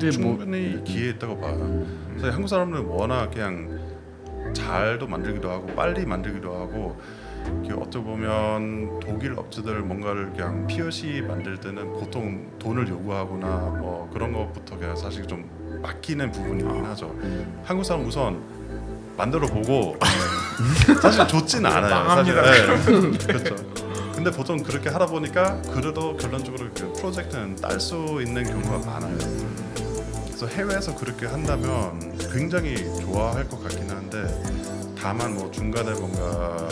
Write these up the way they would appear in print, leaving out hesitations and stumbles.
충분히 기회 있다고 봐요. 그래서 한국 사람들은 워낙 그냥 잘도 만들기도 하고 빨리 만들기도 하고 어떻게 보면 독일 업체들 뭔가를 그냥 POC 만들 때는 보통 돈을 요구하거나 뭐 그런 것부터 그냥 사실 좀 맡기는 부분이긴 하죠. 한국 사람 우선 만들어 보고 사실 좋지는 않아요. 망합니다. 사실. 네. 그렇죠. 근데 보통 그렇게 하다 보니까 그래도 결론적으로 그 프로젝트는 딸 수 있는 경우가 많아요. 그래서 해외에서 그렇게 한다면 굉장히 좋아할 것 같긴 한데 다만 뭐 중간에 뭔가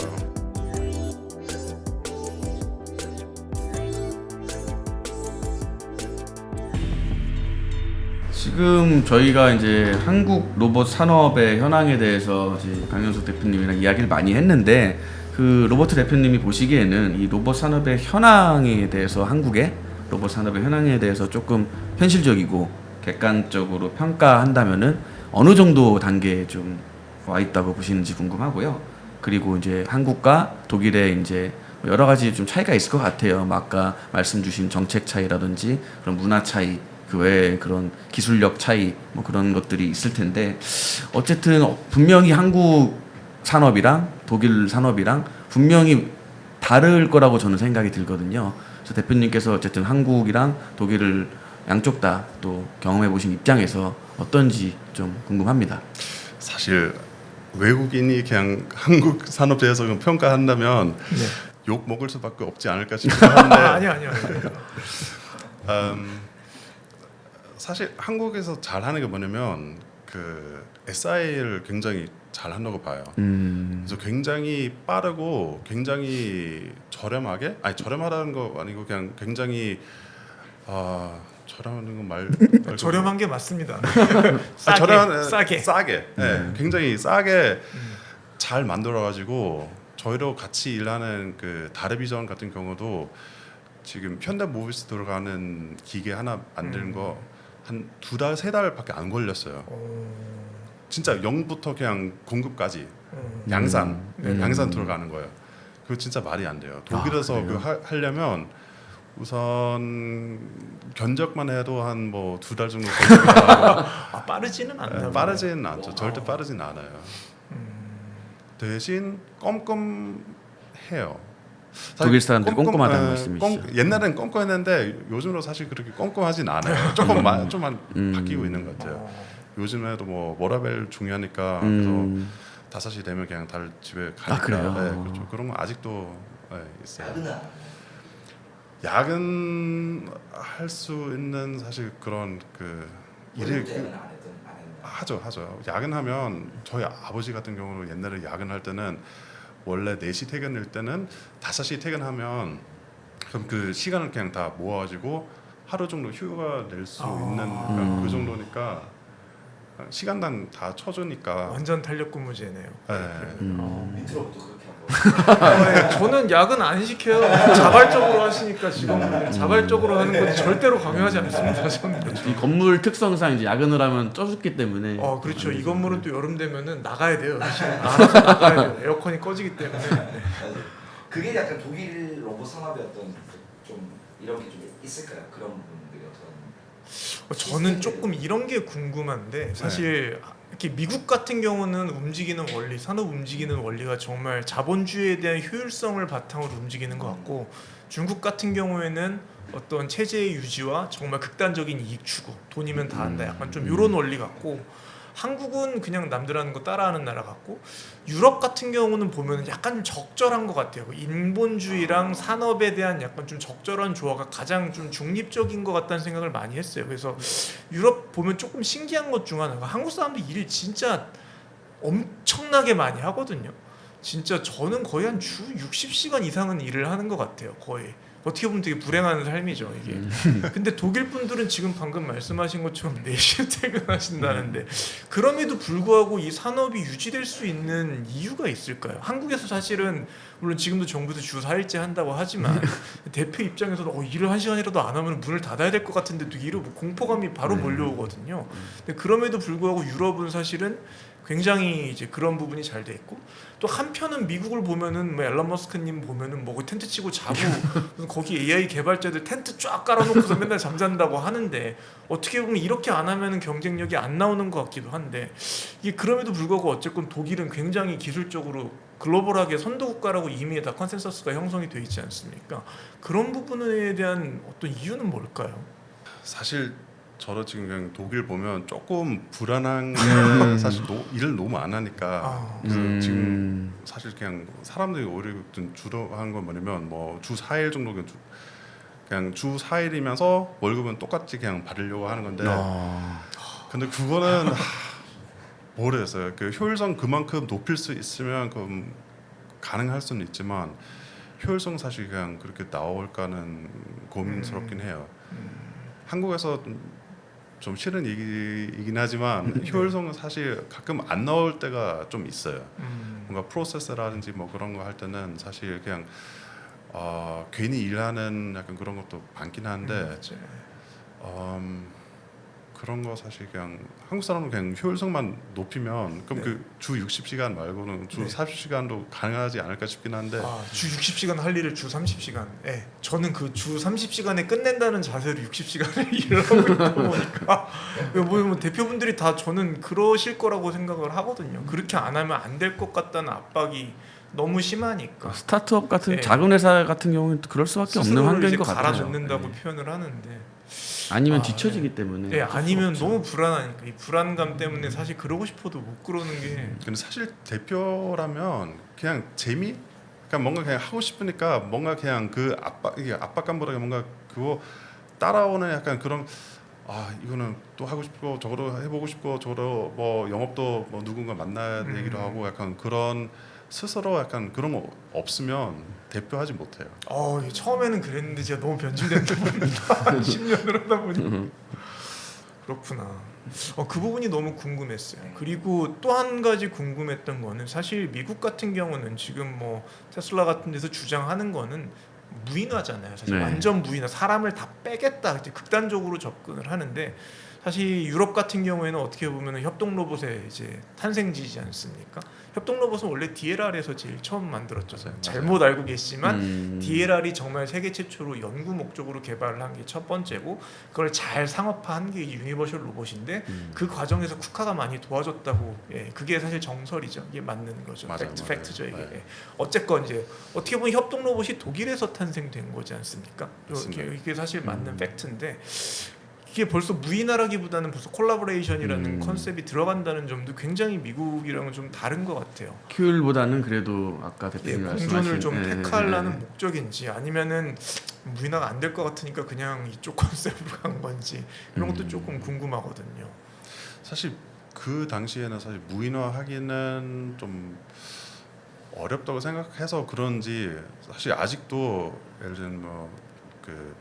지금 저희가 이제 한국 로봇 산업의 현황에 대해서 이제 강현석 대표님이랑 이야기를 많이 했는데 그 로버트 대표님이 보시기에는 이 로봇 산업의 현황에 대해서 한국의 로봇 산업의 현황에 대해서 조금 현실적이고 객관적으로 평가한다면은 어느 정도 단계에 좀 와 있다고 보시는지 궁금하고요. 그리고 이제 한국과 독일의 이제 여러 가지 좀 차이가 있을 것 같아요. 뭐 아까 말씀 주신 정책 차이라든지 그런 문화 차이 그 외에 그런 기술력 차이 뭐 그런 것들이 있을 텐데 어쨌든 분명히 한국 산업이랑 독일 산업이랑 분명히 다를 거라고 저는 생각이 들거든요. 그래서 대표님께서 어쨌든 한국이랑 독일을 양쪽 다 또 경험해 보신 입장에서 어떤지 좀 궁금합니다. 사실 외국인이 그냥 한국 산업재해서 평가한다면 욕 먹을 수밖에 없지 않을까 싶긴 한데 아니요. 사실 한국에서 잘하는 게 뭐냐면 그 SI를 굉장히 잘한다고 봐요. 그래서 굉장히 빠르고 굉장히 저렴하게 아니 저렴하다는 거 아니고 그냥 굉장히 저렴한 건 말고 저렴한 게 맞습니다. 싸게. 네, 굉장히 싸게 잘 만들어가지고 저희로 같이 일하는 그 다르비전 같은 경우도 지금 현대모비스 들어가는 기계 하나 만드는 거 한 2달, 3달밖에 안 걸렸어요. 진짜 0부터 그냥 공급까지 양산 들어가는 거예요. 그거 진짜 말이 안 돼요. 독일에서 하려면 우선 견적만 해도 한 뭐 2달 정도 걸리고 빠르지는 않나. 빠르지는 않죠. 절대 빠르지는 않아요. 대신 껌껌해요. 독일 사람들이 꼼꼼하다는 말씀이시죠. 옛날엔 껌껌했는데 요즘으로 사실 그렇게 껌껌하진 않아요. 조금만 바뀌고 있는 것 같아요. 요즘에도 뭐 워라벨 중요하니까 그래서 5시 되면 그냥 다들 집에 가니까 그래요? 네, 그렇죠. 그런 건 아직도 있어요. 야근할 수 있는 사실 그런 그 일을 하죠. 야근하면 저희 아버지 같은 경우는 옛날에 야근할 때는 원래 4시 퇴근일 때는 5시 퇴근하면 그럼 그 시간을 그냥 다 모아가지고 하루 정도 휴가 낼 수 있는 그 정도니까 시간당 다 쳐주니까 완전 탄력근무제네요. 밑으로부터 그렇게 하고. 저는 야근 안 시켜요. 자발적으로 하시니까 직원분들 자발적으로 하는 건 절대로 강요하지 않습니다. 저는. 이 건물 특성상 이제 야근을 하면 쪄죽기 때문에 그렇죠. 이 건물은 또 여름 되면은 나가야 돼요. 알아서 나가야 돼요. 에어컨이 꺼지기 때문에. 그게 약간 독일 로봇 산업의 어떤 좀 이런 게 좀 있을까요? 그런 부분들이 어떤. 저는 조금 이런 게 궁금한데 사실 이렇게 미국 같은 경우는 움직이는 원리, 산업 움직이는 원리가 정말 자본주의에 대한 효율성을 바탕으로 움직이는 것 같고 중국 같은 경우에는 어떤 체제의 유지와 정말 극단적인 이익 추구, 돈이면 다 한다, 약간 좀 이런 원리 같고 한국은 그냥 남들 하는 거 따라하는 나라 같고 유럽 같은 경우는 보면 약간 적절한 것 같아요. 인본주의랑 산업에 대한 약간 좀 적절한 조화가 가장 좀 중립적인 것 같다는 생각을 많이 했어요. 그래서 유럽 보면 조금 신기한 것 중 하나가 한국 사람들 일을 진짜 엄청나게 많이 하거든요. 진짜 저는 거의 한 주 60시간 이상은 일을 하는 것 같아요. 거의. 어떻게 보면 되게 불행한 삶이죠 이게. 근데 독일 분들은 지금 방금 말씀하신 것처럼 4시에 퇴근하신다는데 그럼에도 불구하고 이 산업이 유지될 수 있는 이유가 있을까요? 한국에서 사실은 물론 지금도 정부에서 주 4일째 한다고 하지만 대표 입장에서는 일을 1시간이라도 안 하면 문을 닫아야 될 것 같은데 또 이러고 공포감이 바로 몰려오거든요. 근데 그럼에도 불구하고 유럽은 사실은 굉장히 이제 그런 부분이 잘 돼 있고 또 한편은 미국을 보면은 뭐 앨런 머스크님 보면은 뭐 텐트 치고 자고 거기 AI 개발자들 텐트 쫙 깔아놓고서 맨날 잠잔다고 하는데 어떻게 보면 이렇게 안 하면은 경쟁력이 안 나오는 것 같기도 한데 이게 그럼에도 불구하고 어쨌건 독일은 굉장히 기술적으로 글로벌하게 선도 국가라고 이미 다 컨센서스가 형성이 돼 있지 않습니까? 그런 부분에 대한 어떤 이유는 뭘까요? 사실 저도 지금 그냥 독일 보면 조금 불안한 사실 일을 너무 안 하니까 그래서 지금 사실 그냥 사람들이 오히려 좀 주도하는 건 뭐냐면 뭐 주 4일 정도 그냥 주 4일이면서 월급은 똑같이 그냥 받으려고 하는 건데 근데 그거는 모르겠어요. 그 효율성 그만큼 높일 수 있으면 그럼 가능할 수는 있지만 효율성 사실 그냥 그렇게 나올까는 고민스럽긴 해요. 한국에서 좀 싫은 얘기이긴 하지만 효율성은 사실 가끔 안 나올 때가 좀 있어요. 뭔가 프로세스라든지 뭐 그런 거 할 때는 사실 그냥 괜히 일하는 약간 그런 것도 많긴 한데 그런 거 사실 그냥 한국 사람은 그냥 효율성만 높이면 그럼 그 주 60시간 말고는 주 40시간도 가능하지 않을까 싶긴 한데 주 60시간 할 일을 주 30시간. 예. 저는 그 주 30시간에 끝낸다는 자세로 60시간을 일을 하고 있다 보니까 뭐 대표분들이 다 저는 그러실 거라고 생각을 하거든요. 그렇게 안 하면 안 될 것 같다는 압박이 너무 심하니까 스타트업 같은 네. 작은 회사 같은 경우는 그럴 수밖에 없는 스스로를 환경인 이제 것 같아요. 갈아넣는다고 네. 표현을 하는데 아니면 뒤처지기 때문에. 네, 어쩔 수 아니면 없죠. 너무 불안하니까 이 불안감 때문에 사실 그러고 싶어도 못 그러는 게 근데 사실 대표라면 그냥 그러니까 뭔가 그냥 하고 싶으니까 뭔가 그냥 그 이게 압박감보다 뭔가 그거 따라오는 약간 그런 이거는 또 하고 싶고 저거도 해보고 싶고 저도 뭐 영업도 뭐 누군가 만나야 되기도 하고 약간 그런 스스로 약간 그런 거 없으면 대표하지 못해요. 처음에는 그랬는데 제가 너무 변질된다 보니까 10년을 하다 보니 그렇구나. 그 부분이 너무 궁금했어요. 그리고 또 한 가지 궁금했던 거는 사실 미국 같은 경우는 지금 뭐 테슬라 같은 데서 주장하는 거는 무인화잖아요. 사실 네. 완전 무인화, 사람을 다 빼겠다, 이제 극단적으로 접근을 하는데 사실 유럽 같은 경우에는 어떻게 보면 협동 로봇의 이제 탄생지지 않습니까? 협동 로봇은 원래 DLR에서 제일 처음 만들었죠. 맞아요. 잘못 알고 계시지만 음. DLR이 정말 세계 최초로 연구 목적으로 개발을 한 게 첫 번째고 그걸 잘 상업화한 게 유니버셜 로봇인데 그 과정에서 쿠카가 많이 도와줬다고. 그게 사실 정설이죠. 이게 맞는 거죠. 맞아요. 팩트죠 이게. 네. 어쨌건 이제 어떻게 보면 협동 로봇이 독일에서 탄생된 거지 않습니까? 맞습니다. 이게 사실 맞는 팩트인데 이게 벌써 무인화라기보다는 벌써 콜라보레이션이라는 컨셉이 들어간다는 점도 굉장히 미국이랑은 좀 다른 것 같아요. 효율보다는 그래도 아까 대표님 말씀하신 공존을 좀 예, 택하려는 예, 예. 목적인지 아니면은 무인화가 안 될 것 같으니까 그냥 이쪽 컨셉으로 간 건지 이런 것도 조금 궁금하거든요. 사실 그 당시에는 사실 무인화하기는 좀 어렵다고 생각해서 그런지 사실 아직도 예를 들면 뭐그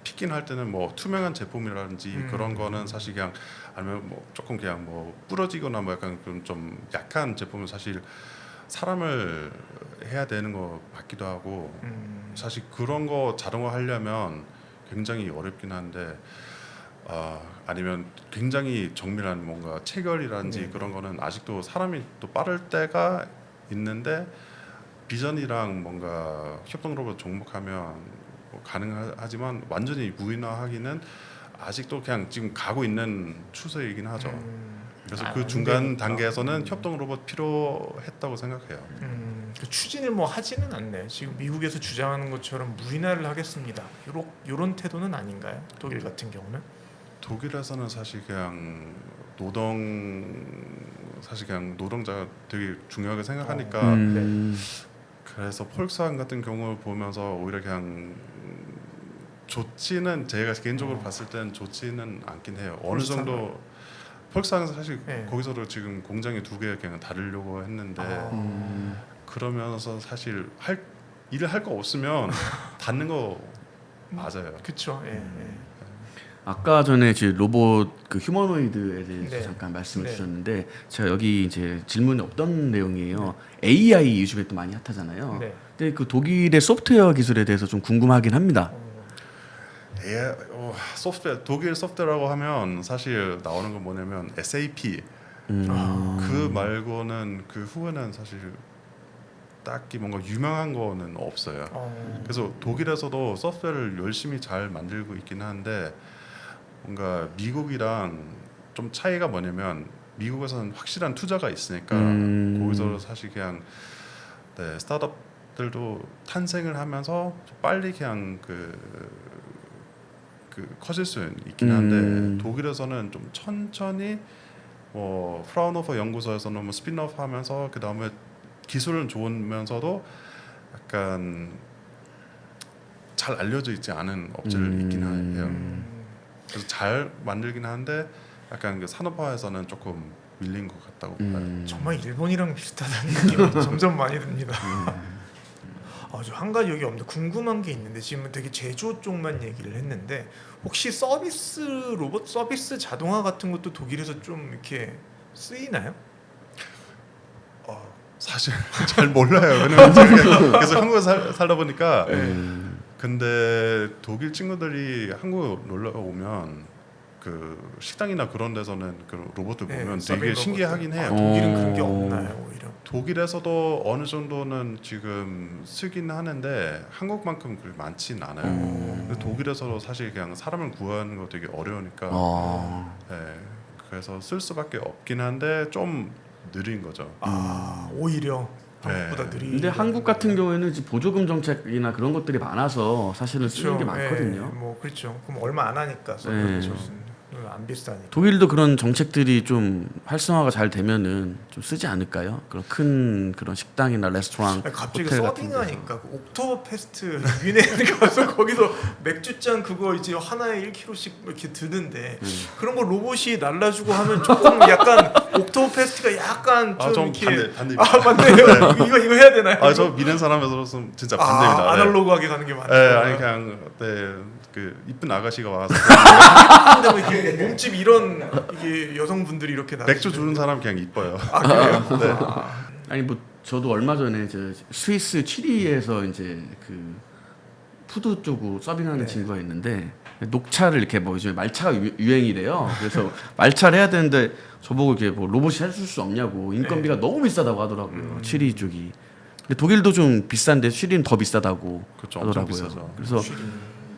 피긴 할 때는 뭐 투명한 제품이라든지 그런 거는 사실 그냥 아니면 뭐 조금 그냥 뭐 부러지거나 뭐 약간 좀 약한 제품은 사실 사람을 해야 되는 거 같기도 하고 사실 그런 거 자동화 하려면 굉장히 어렵긴 한데 아니면 굉장히 정밀한 뭔가 체결이라든지 그런 거는 아직도 사람이 또 빠를 때가 있는데 비전이랑 뭔가 협동 로봇 접목하면 가능하지만 완전히 무인화하기는 아직도 그냥 지금 가고 있는 추세이긴 하죠. 그래서 그 중간 단계에서는 협동 로봇 필요했다고 생각해요. 그 추진을 뭐 하지는 않네. 지금 미국에서 주장하는 것처럼 무인화를 하겠습니다. 요런 태도는 아닌가요? 독일 같은 경우는? 독일에서는 사실 그냥 노동자가 되게 중요하게 생각하니까 그래서 폴크스와겐 같은 경우를 보면서 오히려 그냥 좋지는 제가 개인적으로 봤을 때는 좋지는 않긴 해요. 어느 정도 폴크스와겐은 사실 거기서도 지금 공장이 2개 그냥 다르려고 했는데 그러면서 사실 일을 할 거 없으면 닫는 거 맞아요. 그렇죠. 아까 전에 이제 로봇 그 휴머노이드에 대해서 네. 잠깐 말씀을 네. 주셨는데 제가 여기 이제 질문이 없던 내용이에요. AI 요즘에 또 많이 핫하잖아요. 네. 근데 그 독일의 소프트웨어 기술에 대해서 좀 궁금하긴 합니다. 독일 소프트웨어라고 하면 사실 나오는 건 뭐냐면 SAP 그 말고는 그 후에는 사실 딱히 뭔가 유명한 거는 없어요. 그래서 독일에서도 소프트웨어를 열심히 잘 만들고 있긴 한데 뭔가 미국이랑 좀 차이가 뭐냐면 미국에서는 확실한 투자가 있으니까 거기서 사실 그냥 네, 스타트업들도 탄생을 하면서 좀 빨리 그냥 그 커질 수 있긴 한데 독일에서는 좀 천천히 뭐 프라운호퍼 연구소에서는 뭐 스핀오프 하면서 그 다음에 기술은 좋으면서도 약간 잘 알려져 있지 않은 업체를 있긴 해요. 그래서 잘 만들긴 하는데 약간 그 산업화에서는 조금 밀린 것 같다고 봐요. 정말 일본이랑 비슷하다는 느낌이 점점 많이 듭니다. 저 한 가지 여기 없는데 궁금한 게 있는데 지금 되게 제조 쪽만 얘기를 했는데 혹시 서비스 로봇 서비스 자동화 같은 것도 독일에서 좀 이렇게 쓰이나요? 사실 잘 몰라요. 왜냐면 제가 계속 한국에 살다 보니까. 근데 독일 친구들이 한국에 놀러 오면 그 식당이나 그런 데서는 그 로봇을 보면 되게 신기하긴 해요. 독일은 그런 게 없나요, 오히려? 독일에서도 어느 정도는 지금 쓰긴 하는데 한국만큼 그렇게 많진 않아요. 근데 독일에서도 사실 그냥 사람을 구하는 거 되게 어려우니까 네, 그래서 쓸 수밖에 없긴 한데 좀 느린 거죠. 오히려 한국보다 네. 느리. 근데 한국 같은 경우에는 이제 보조금 정책이나 그런 것들이 많아서 사실은 쓰는 게 많거든요. 뭐 그렇죠. 그럼 얼마 안 하니까 안 비싸니까. 독일도 그런 정책들이 좀 활성화가 잘 되면은 좀 쓰지 않을까요? 그런 큰 그런 식당이나 레스토랑, 갑자기 호텔 같은 데서. 서빙하니까 그 옥토버 페스트 뮌헨 가서 거기서 맥주잔 그거 이제 하나에 1kg씩 이렇게 드는데 그런 거 로봇이 날라주고 하면 조금 약간 옥토버 페스트가 약간 좀 이렇게 반대입니다. 반대요. 이거 해야 되나요? 저 미는 사람으로서 진짜 반대입니다. 아날로그하게 가는 게 네, 맞아요. 아니 그냥 그 이쁜 아가씨가 와서 근데 뭐 이렇게 몸집 이런 이게 여성분들이 이렇게 맥주 주는 사람 그냥 이뻐요. 그래요? 네. 아니 뭐 저도 얼마 전에 저 스위스 취리히에서 이제 그 푸드 쪽으로 서빙하는 친구가 있는데 녹차를 이렇게 뭐 요즘 말차가 유행이래요. 그래서 말차를 해야 되는데 저보고 이렇게 뭐 로봇이 해줄 수 없냐고 인건비가 너무 비싸다고 하더라고요. 취리 쪽이. 근데 독일도 좀 비싼데 취리는 더 비싸다고 그렇죠. 엄청 하더라고요. 비싸죠. 그래서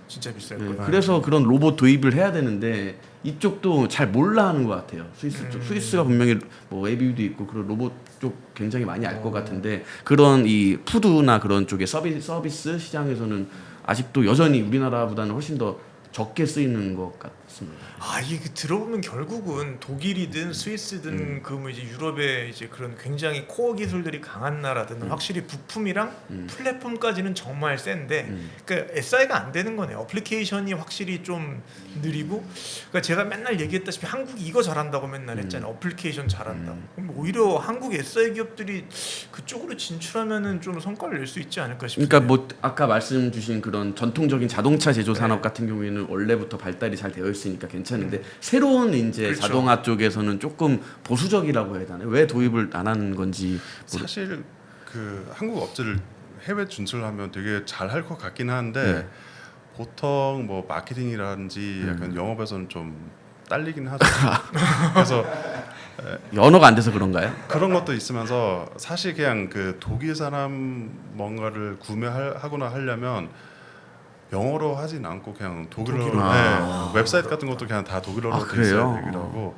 진짜 비쌀 네, 거예요. 그래서 그런 로봇 도입을 해야 되는데 이쪽도 잘 몰라 하는 것 같아요. 스위스 쪽. 스위스가 분명히 뭐 ABU도 있고 그런 로봇 쪽 굉장히 많이 알 것 같은데 그런 이 푸드나 그런 쪽의 서비스 시장에서는 아직도 여전히 우리나라보다는 훨씬 더 적게 쓰이는 것 같습니다. 이게 들어보면 결국은 독일이든 스위스든 그 뭐 이제 유럽의 이제 그런 굉장히 코어 기술들이 강한 나라들은 확실히 부품이랑 플랫폼까지는 정말 센데 그러니까 SI가 안 되는 거네요. 어플리케이션이 확실히 좀 느리고 그러니까 제가 맨날 얘기했다시피 한국이 이거 잘한다고 맨날 했잖아요. 어플리케이션 잘한다고. 그럼 오히려 한국 SI 기업들이 그쪽으로 진출하면은 좀 성과를 낼 수 있지 않을까 싶어요. 그러니까 뭐 아까 말씀 주신 그런 전통적인 자동차 제조 산업 같은 경우에는 원래부터 발달이 잘 되어 있으니까 괜찮은데 새로운 이제 그렇죠. 자동화 쪽에서는 조금 보수적이라고 해야 되나요? 왜 도입을 안 하는 건지 사실 그 한국 업체를 해외 진출하면 되게 잘 할 것 같긴 한데 보통 뭐 마케팅이라든지 약간 영업에서는 좀 딸리긴 하죠. 그래서 연어가 안 돼서 그런가요? 그런 것도 있으면서 사실 그냥 그 독일 사람 뭔가를 구매하거나 하려면 영어로 하진 않고 그냥 독일어로 웹사이트 같은 것도 그냥 다 독일어로 돼 있어야 되기도 하고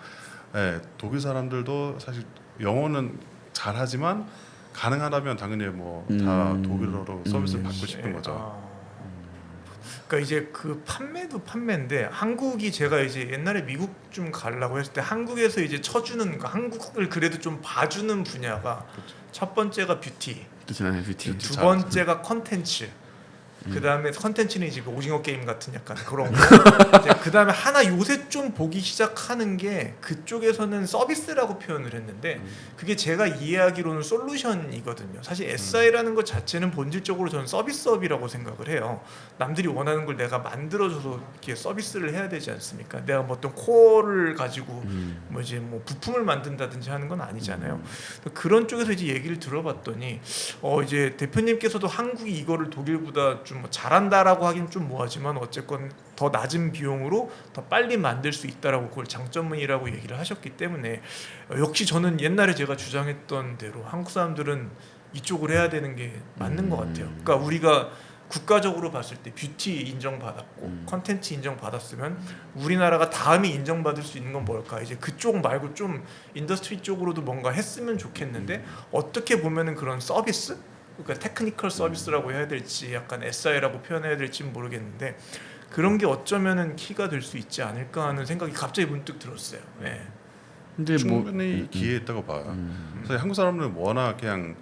독일 사람들도 사실 영어는 잘하지만 가능하다면 당연히 뭐 다 독일어로 서비스를 받고 싶은 거죠. 그러니까 이제 그 판매도 판매인데 한국이 제가 이제 옛날에 미국 좀 가려고 했을 때 한국에서 이제 쳐주는 그러니까 한국을 그래도 좀 봐주는 분야가 첫 번째가 뷰티, 뷰티. 두 번째가 컨텐츠. 그 다음에 컨텐츠는 이제 그 오징어 게임 같은 약간 그런 거. 그 다음에 하나 요새 좀 보기 시작하는 게 그쪽에서는 서비스라고 표현을 했는데 그게 제가 이해하기로는 솔루션이거든요. 사실 SI라는 것 자체는 본질적으로 저는 서비스업이라고 생각을 해요. 남들이 원하는 걸 내가 만들어줘서 이렇게 서비스를 해야 되지 않습니까? 내가 뭐 어떤 코어를 가지고 뭐 이제 뭐 부품을 만든다든지 하는 건 아니잖아요. 그런 쪽에서 이제 얘기를 들어봤더니 이제 대표님께서도 한국이 이거를 독일보다 좀 좀 뭐 잘한다라고 하긴 좀 뭐하지만 어쨌건 더 낮은 비용으로 더 빨리 만들 수 있다라고 그걸 장점이라고 얘기를 하셨기 때문에 역시 저는 옛날에 제가 주장했던 대로 한국 사람들은 이쪽을 해야 되는 게 맞는 것 같아요. 그러니까 우리가 국가적으로 봤을 때 뷰티 인정받았고 컨텐츠 인정받았으면 우리나라가 다음에 인정받을 수 있는 건 뭘까? 이제 그쪽 말고 좀 인더스트리 쪽으로도 뭔가 했으면 좋겠는데 어떻게 보면은 그런 서비스? 그러니까 테크니컬 서비스라고 해야 될지 약간 SI라고 표현해야 될지 모르겠는데 그런 게 어쩌면은 키가 될 수 있지 않을까 하는 생각이 갑자기 문득 들었어요. 네. 근데 충분히 기회 있다고 봐요. 그래서 한국 사람들은 워낙 그냥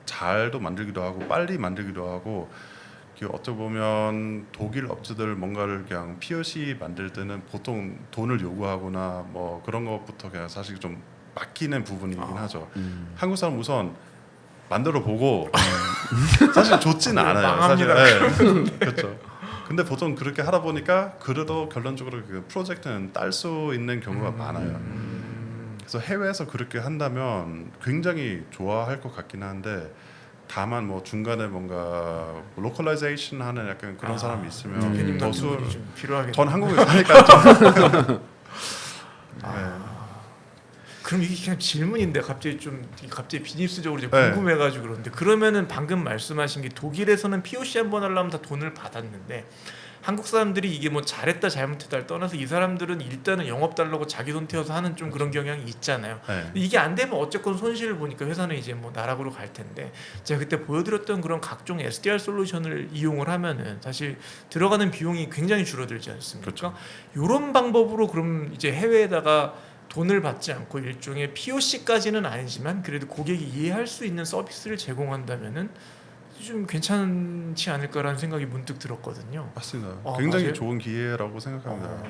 잘도 만들기도 하고 빨리 만들기도 하고 어떻게 보면 독일 업체들 뭔가를 그냥 POC 만들 때는 보통 돈을 요구하거나 뭐 그런 것부터 그냥 사실 좀 막히는 부분이긴 하죠. 한국 사람 우선 만들어 보고 사실 좋지는 않아요. 망합니다. 사실. 네. 그렇죠. 근데 보통 그렇게 하다 보니까 그래도 결론적으로 그 프로젝트는 딸 수 있는 경우가 많아요. 그래서 해외에서 그렇게 한다면 굉장히 좋아할 것 같긴 한데 다만 뭐 중간에 뭔가 로컬라이제이션 하는 약간 그런 사람이 있으면 대표님 더 같은 수월. 분이 좀 필요하겠네요. 전 한국에 사니까 좀. 그럼 이게 그냥 질문인데 갑자기 비즈니스적으로 이제 네. 궁금해가지고 그런데 그러면은 방금 말씀하신 게 독일에서는 POC 한번 하려면 다 돈을 받았는데 한국 사람들이 이게 뭐 잘했다 잘못했다를 떠나서 이 사람들은 일단은 영업 달라고 자기 돈 태워서 하는 좀 그런 경향이 있잖아요. 네. 근데 이게 안 되면 어쨌건 손실을 보니까 회사는 이제 뭐 나락으로 갈 텐데 제가 그때 보여드렸던 그런 각종 SDR 솔루션을 이용을 하면은 사실 들어가는 비용이 굉장히 줄어들지 않습니까? 그렇죠. 이런 방법으로 그럼 이제 해외에다가 돈을 받지 않고 일종의 POC까지는 아니지만 그래도 고객이 이해할 수 있는 서비스를 제공한다면은 좀 괜찮지 않을까라는 생각이 문득 들었거든요. 맞습니다. 아, 굉장히 맞아요? 좋은 기회라고 생각합니다.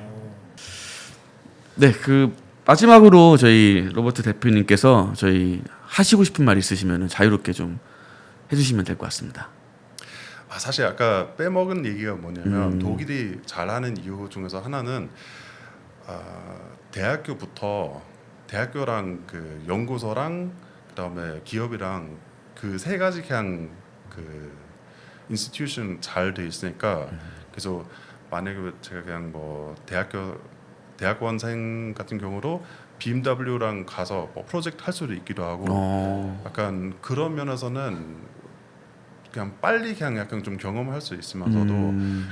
네, 그 마지막으로 저희 로버트 대표님께서 저희 하시고 싶은 말 있으시면 자유롭게 좀 해주시면 될 것 같습니다. 사실 아까 빼먹은 얘기가 뭐냐면 독일이 잘하는 이유 중에서 하나는 대학교랑 그 연구소랑 그다음에 기업이랑 그 세 가지 그냥 그 인스티튜션 잘 돼 있으니까 그래서 만약에 제가 그냥 뭐 대학원생 같은 경우로 BMW랑 가서 뭐 프로젝트 할 수도 있기도 하고 약간 그런 면에서는 그냥 빨리 그냥 약간 좀 경험할 수 있으면서도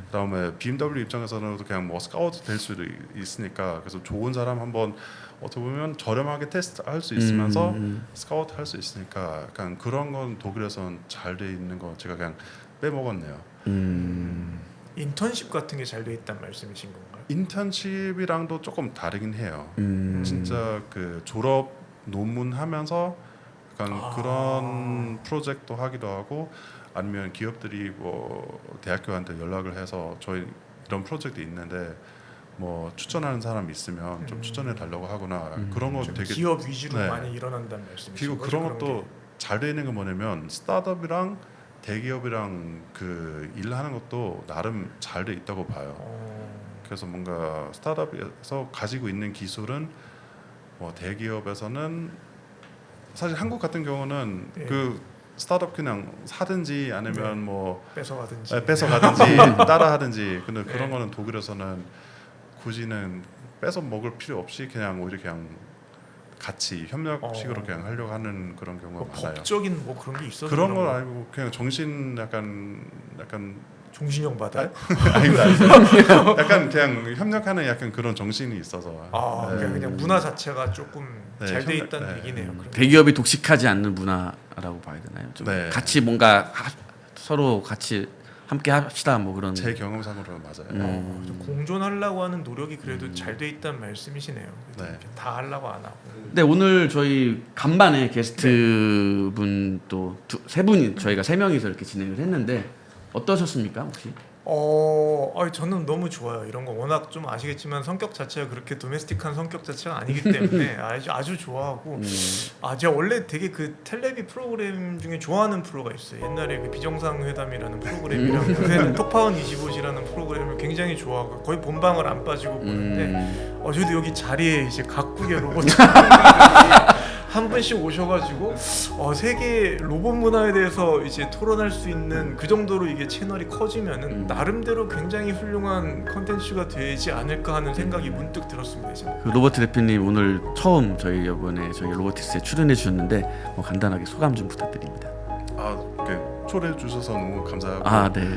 그다음에 BMW 입장에서는 그냥 뭐 스카우트 될 수도 있으니까 그래서 좋은 사람 한번 어떻게 보면 저렴하게 테스트 할 수 있으면서 스카우트 할 수 있으니까 약간 그런 건 독일에서는 잘 돼 있는 거 제가 그냥 빼먹었네요. 인턴십 같은 게 잘 돼 있다는 말씀이신 건가요? 인턴십이랑도 조금 다르긴 해요. 진짜 그 졸업 논문 하면서 약간 그런 프로젝트도 하기도 하고 아니면 기업들이 뭐 대학교한테 연락을 해서 저희 이런 프로젝트 있는데 뭐 추천하는 사람이 있으면 좀 추천해 달라고 하거나 그런 거 되게 기업 위주로 네. 많이 일어난다는 말씀이신 그리고 거죠? 그런 것도 잘 되는 게 뭐냐면 스타트업이랑 대기업이랑 그 일하는 것도 나름 잘 돼 있다고 봐요. 그래서 뭔가 스타트업에서 가지고 있는 기술은 뭐 대기업에서는 사실 한국 같은 경우는 네. 그 스타트업 그냥 사든지 아니면 네. 뭐 뺏어가든지 뺏어가든지 따라하든지 근데 네. 그런 거는 독일에서는 굳이는 뺏어 먹을 필요 없이 그냥 오히려 그냥 같이 협력식으로 그냥 하려고 하는 그런 경우가 뭐 많아요. 법적인 뭐 그런 게 있어서 그런 건 거. 아니고 그냥 정신 약간 종신형 받아요? 아닙니다. 약간 그냥 협력하는 약간 그런 정신이 있어서 네. 그냥 문화 자체가 조금 네, 잘 돼 협력- 있다는 네. 얘기네요. 그럼. 대기업이 독식하지 않는 문화라고 봐야 되나요? 좀 네. 같이 뭔가 서로 같이 함께 합시다 뭐 그런. 제 경험상으로 맞아요. 좀 공존하려고 하는 노력이 그래도 잘 돼 있다는 말씀이시네요. 네. 다 하려고 안 하고. 네, 오늘 저희 간만에 게스트 분 또 세 분이 저희가 세 명이서 이렇게 진행을 했는데 어떠셨습니까 혹시? 저는 너무 좋아요. 이런 거 워낙 좀 아시겠지만 성격 자체가 그렇게 도메스틱한 성격 자체가 아니기 때문에 아주 좋아하고 제가 원래 되게 그 텔레비 프로그램 중에 좋아하는 프로가 있어요. 옛날에 그 비정상회담이라는 프로그램이랑 요새는 톡파원 25시라는 프로그램을 굉장히 좋아하고 거의 본방을 안 빠지고 보는데 저도 여기 자리에 이제 각국의 로봇 한 분씩 오셔가지고 세계 로봇 문화에 대해서 이제 토론할 수 있는 그 정도로 이게 채널이 커지면은 나름대로 굉장히 훌륭한 컨텐츠가 되지 않을까 하는 생각이 문득 들었습니다. 이제. 그 로버트 대표님 오늘 처음 저희 이번에 저희 로보틱스에 출연해 주셨는데 간단하게 소감 좀 부탁드립니다. 초대해 주셔서 너무 감사하고 아, 네.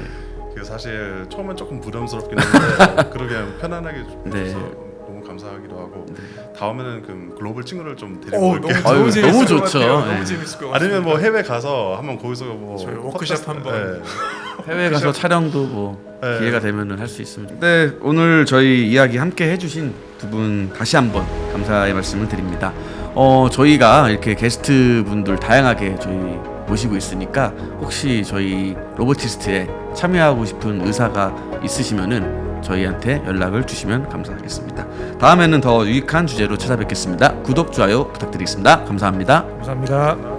사실 처음엔 조금 부담스럽긴 했는데 그러게 편안하게 해주셔서 너무 감사하기도 하고 다음에는 그 글로벌 친구를 좀 데리고 올게요. 아유, 재밌을 너무 것 좋죠. 같아요. 네. 너무 재밌을 것 같아요. 아니면 뭐 해외 가서 한번 거기서 뭐 저희 워크숍 한번. 해외 가서 촬영도 네. 기회가 되면은 할 수 있으면 좋. 네, 오늘 저희 이야기 함께 해주신 두 분 다시 한번 감사의 말씀을 드립니다. 저희가 이렇게 게스트 분들 다양하게 저희 모시고 있으니까 혹시 저희 로보티스트에 참여하고 싶은 의사가 있으시면은 저희한테 연락을 주시면 감사하겠습니다. 다음에는 더 유익한 주제로 찾아뵙겠습니다. 구독, 좋아요 부탁드리겠습니다. 감사합니다. 감사합니다.